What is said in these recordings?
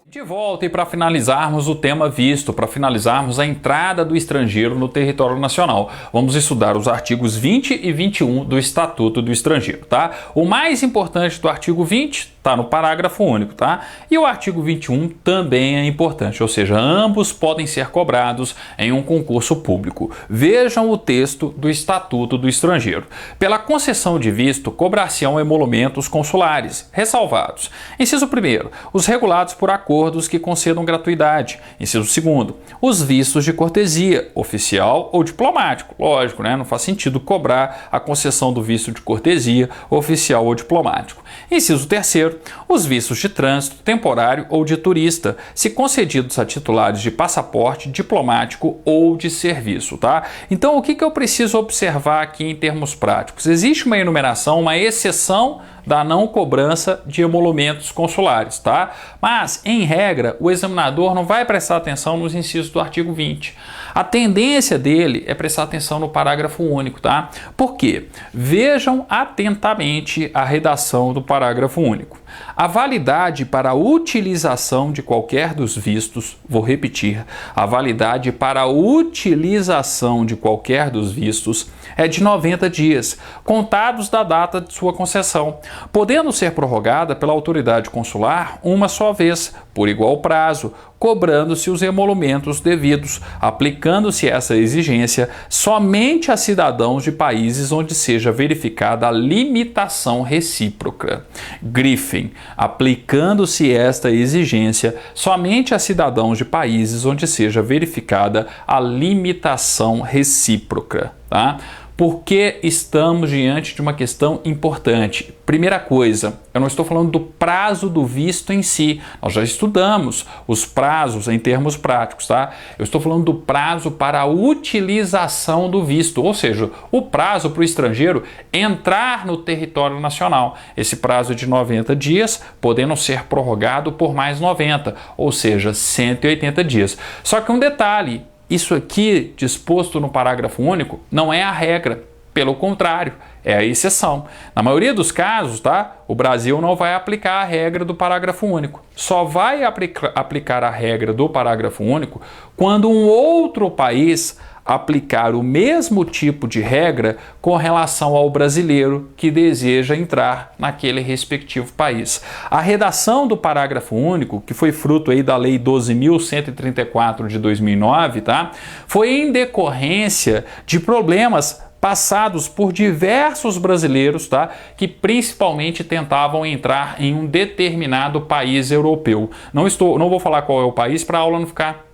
De volta, e para finalizarmos o tema visto, para finalizarmos a entrada do estrangeiro no território nacional, vamos estudar os artigos 20 e 21 do Estatuto do Estrangeiro, tá? O mais importante do artigo 20 está no parágrafo único, tá? E o artigo 21 também é importante, ou seja, ambos podem ser cobrados em um concurso público. Vejam o texto do Estatuto do Estrangeiro. Pela concessão de visto, cobrar-se-ão emolumentos consulares, ressalvados. Inciso 1º, os regulados por acordos que concedam gratuidade. Inciso 2º, os vistos de cortesia, oficial ou diplomático. Lógico, né? Não faz sentido cobrar a concessão do visto de cortesia, oficial ou diplomático. Inciso 3º, os vistos de trânsito temporário ou de turista, se concedidos a titulares de passaporte diplomático ou de serviço, tá? Então, o que eu preciso observar aqui em termos práticos? Existe uma enumeração, uma exceção da não cobrança de emolumentos consulares, tá? Mas, em regra, o examinador não vai prestar atenção nos incisos do artigo 20. A tendência dele é prestar atenção no parágrafo único, tá? Por quê? Vejam atentamente a redação do parágrafo único. A validade para a utilização de qualquer dos vistos, vou repetir, a validade para a utilização de qualquer dos vistos é de 90 dias, contados da data de sua concessão, podendo ser prorrogada pela autoridade consular uma só vez, por igual prazo, cobrando-se os emolumentos devidos, aplicando-se essa exigência somente a cidadãos de países onde seja verificada a limitação recíproca. Grifem, aplicando-se esta exigência somente a cidadãos de países onde seja verificada a limitação recíproca, tá? Porque estamos diante de uma questão importante. Primeira coisa, eu não estou falando do prazo do visto em si. Nós já estudamos os prazos em termos práticos, tá? Eu estou falando do prazo para a utilização do visto, ou seja, o prazo para o estrangeiro entrar no território nacional. Esse prazo é de 90 dias, podendo ser prorrogado por mais 90, ou seja, 180 dias. Só que um detalhe, isso aqui, disposto no parágrafo único, não é a regra, pelo contrário, é a exceção. Na maioria dos casos, tá, o Brasil não vai aplicar a regra do parágrafo único. Só vai aplicar a regra do parágrafo único quando um outro país aplicar o mesmo tipo de regra com relação ao brasileiro que deseja entrar naquele respectivo país. A redação do parágrafo único, que foi fruto aí da Lei 12.134 de 2009, tá? Foi em decorrência de problemas passados por diversos brasileiros, tá? Que principalmente tentavam entrar em um determinado país europeu. Não vou falar qual é o país para a aula não ficar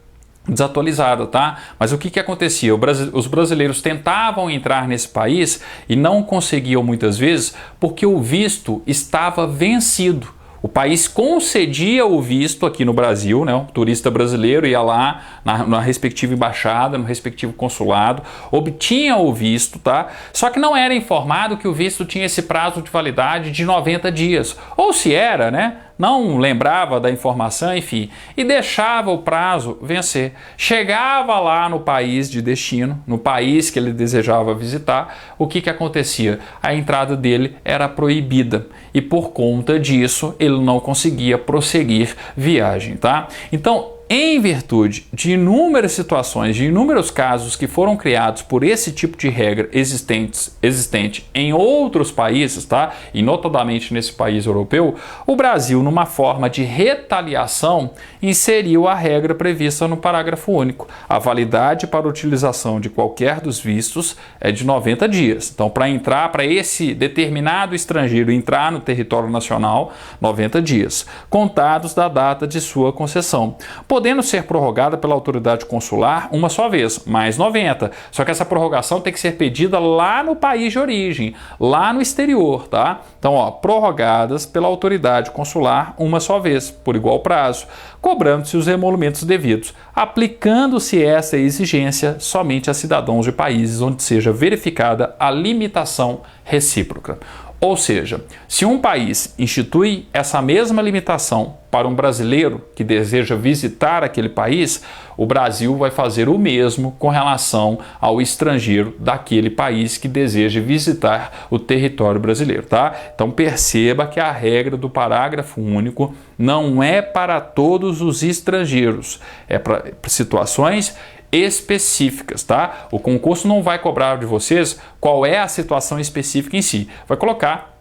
desatualizada, tá? Mas o que acontecia? Os brasileiros tentavam entrar nesse país e não conseguiam muitas vezes porque o visto estava vencido. O país concedia o visto aqui no Brasil, né? O turista brasileiro ia lá na respectiva embaixada, no respectivo consulado, obtinha o visto, tá? Só que não era informado que o visto tinha esse prazo de validade de 90 dias. Ou se era, né? Não lembrava da informação, enfim, e deixava o prazo vencer. Chegava lá no país de destino, no país que ele desejava visitar, o que acontecia? A entrada dele era proibida e por conta disso ele não conseguia prosseguir viagem, tá? Então, em virtude de inúmeras situações, de inúmeros casos que foram criados por esse tipo de regra existente em outros países, tá? E notadamente nesse país europeu, o Brasil, numa forma de retaliação, inseriu a regra prevista no parágrafo único. A validade para utilização de qualquer dos vistos é de 90 dias. Então, para esse determinado estrangeiro entrar no território nacional, 90 dias, contados da data de sua concessão, podendo ser prorrogada pela autoridade consular uma só vez, mais 90. Só que essa prorrogação tem que ser pedida lá no país de origem, lá no exterior, tá? Então, ó, prorrogadas pela autoridade consular uma só vez, por igual prazo, cobrando-se os emolumentos devidos, aplicando-se essa exigência somente a cidadãos de países onde seja verificada a limitação recíproca. Ou seja, se um país institui essa mesma limitação para um brasileiro que deseja visitar aquele país, o Brasil vai fazer o mesmo com relação ao estrangeiro daquele país que deseja visitar o território brasileiro, tá? Então perceba que a regra do parágrafo único não é para todos os estrangeiros, é para situações específicas, tá? O concurso não vai cobrar de vocês qual é a situação específica em si, vai colocar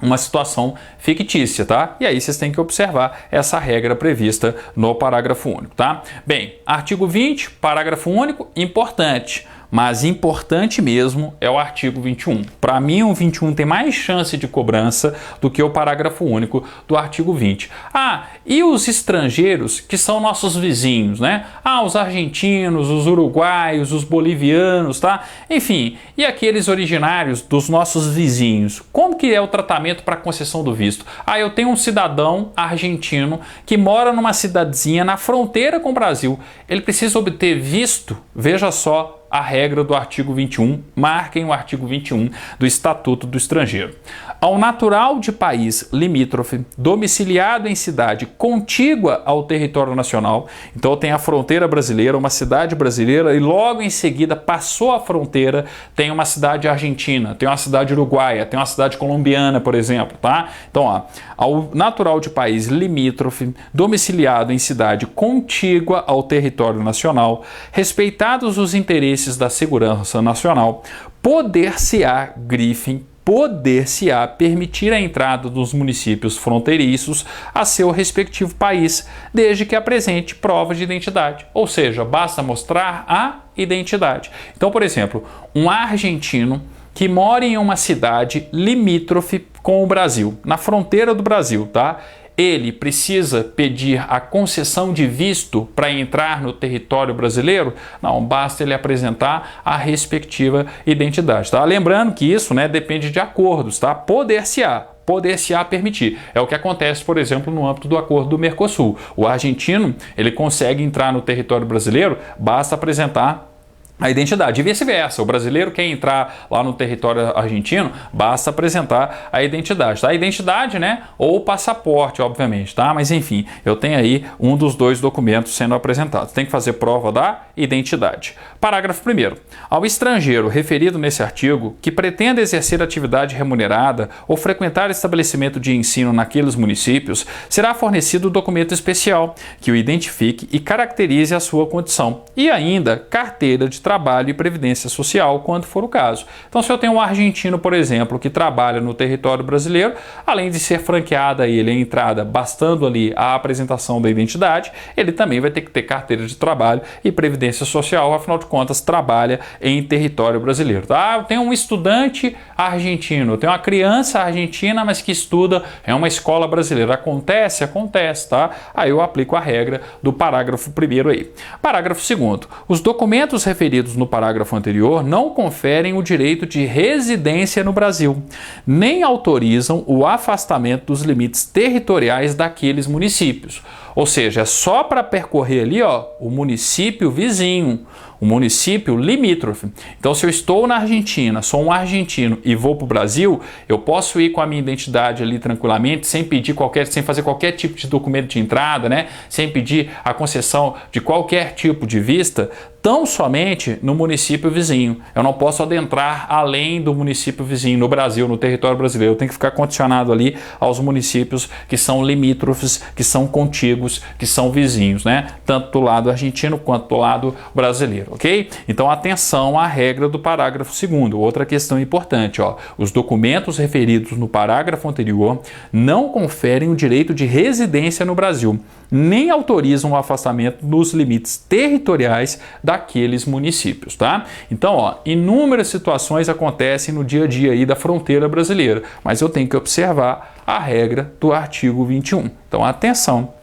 uma situação fictícia, tá? E aí vocês têm que observar essa regra prevista no parágrafo único, tá? Bem, artigo 20, parágrafo único, importante. Mas importante mesmo é o artigo 21. Para mim, o 21 tem mais chance de cobrança do que o parágrafo único do artigo 20. Ah, e os estrangeiros que são nossos vizinhos, né? Ah, os argentinos, os uruguaios, os bolivianos, tá? Enfim, e aqueles originários dos nossos vizinhos? Como que é o tratamento para concessão do visto? Ah, eu tenho um cidadão argentino que mora numa cidadezinha na fronteira com o Brasil. Ele precisa obter visto, veja só, a regra do artigo 21, marquem o artigo 21 do Estatuto do Estrangeiro. Ao natural de país limítrofe, domiciliado em cidade contígua ao território nacional, então tem a fronteira brasileira, uma cidade brasileira, e logo em seguida passou a fronteira, tem uma cidade argentina, tem uma cidade uruguaia, tem uma cidade colombiana, por exemplo, tá? Então, ó, ao natural de país limítrofe, domiciliado em cidade contígua ao território nacional, respeitados os interesses da segurança nacional, poder-se-á, grifem, poder-se-á permitir a entrada dos municípios fronteiriços a seu respectivo país, desde que apresente prova de identidade. Ou seja, basta mostrar a identidade. Então, por exemplo, um argentino que mora em uma cidade limítrofe com o Brasil, na fronteira do Brasil, tá? Ele precisa pedir a concessão de visto para entrar no território brasileiro? Não, basta ele apresentar a respectiva identidade, tá? Lembrando que isso, né, depende de acordos, tá? Poder-se-á permitir. É o que acontece, por exemplo, no âmbito do acordo do Mercosul. O argentino, ele consegue entrar no território brasileiro, basta apresentar a identidade. E vice-versa, o brasileiro quer entrar lá no território argentino, basta apresentar a identidade, tá? A identidade, né? Ou o passaporte, obviamente, tá? Mas enfim, eu tenho aí um dos dois documentos sendo apresentados. Tem que fazer prova da identidade. Parágrafo 1º. Ao estrangeiro referido nesse artigo que pretenda exercer atividade remunerada ou frequentar estabelecimento de ensino naqueles municípios, será fornecido documento especial que o identifique e caracterize a sua condição. E ainda, carteira de trabalho e previdência social, quando for o caso. Então, se eu tenho um argentino, por exemplo, que trabalha no território brasileiro, além de ser franqueada a ele a entrada, bastando ali a apresentação da identidade, ele também vai ter que ter carteira de trabalho e previdência social, afinal de contas, trabalha em território brasileiro. Tá? Eu tenho um estudante argentino, eu tenho uma criança argentina, mas que estuda em uma escola brasileira. Acontece? Acontece, tá? Aí eu aplico a regra do parágrafo 1º aí. Parágrafo 2º. Os documentos referidos no parágrafo anterior não conferem o direito de residência no Brasil, nem autorizam o afastamento dos limites territoriais daqueles municípios. Ou seja, é só para percorrer ali, ó, o município vizinho, o município limítrofe. Então, se eu estou na Argentina, sou um argentino e vou para o Brasil, eu posso ir com a minha identidade ali tranquilamente, sem fazer qualquer tipo de documento de entrada, né? Sem pedir a concessão de qualquer tipo de vista, tão somente no município vizinho. Eu não posso adentrar além do município vizinho, no Brasil, no território brasileiro. Eu tenho que ficar condicionado ali aos municípios que são limítrofes, que são contíguos, que são vizinhos, né? Tanto do lado argentino quanto do lado brasileiro, ok? Então, atenção à regra do parágrafo 2º. Outra questão importante, ó. Os documentos referidos no parágrafo anterior não conferem o direito de residência no Brasil, nem autorizam o afastamento dos limites territoriais daqueles municípios, tá? Então, ó, inúmeras situações acontecem no dia a dia aí da fronteira brasileira, mas eu tenho que observar a regra do artigo 21. Então, atenção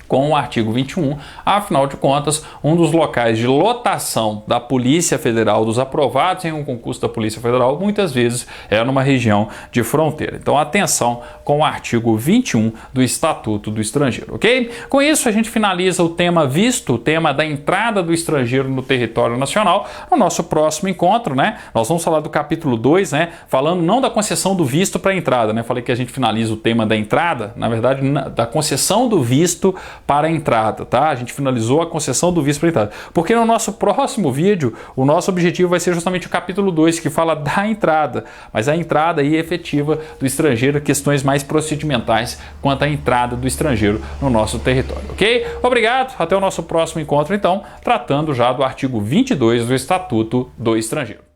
com o artigo 21, afinal de contas, um dos locais de lotação da Polícia Federal, dos aprovados em um concurso da Polícia Federal, muitas vezes é numa região de fronteira. Então, atenção com o artigo 21 do Estatuto do Estrangeiro, ok? Com isso, a gente finaliza o tema visto, o tema da entrada do estrangeiro no território nacional. No nosso próximo encontro, né, nós vamos falar do capítulo 2, né, falando não da concessão do visto para a entrada, né? Falei que a gente finaliza o tema da entrada, na verdade, da concessão do visto para a entrada, tá? A gente finalizou a concessão do visto para a entrada. Porque no nosso próximo vídeo, o nosso objetivo vai ser justamente o capítulo 2, que fala da entrada, mas a entrada aí efetiva do estrangeiro, questões mais procedimentais quanto à entrada do estrangeiro no nosso território, ok? Obrigado, até o nosso próximo encontro, então, tratando já do artigo 22 do Estatuto do Estrangeiro.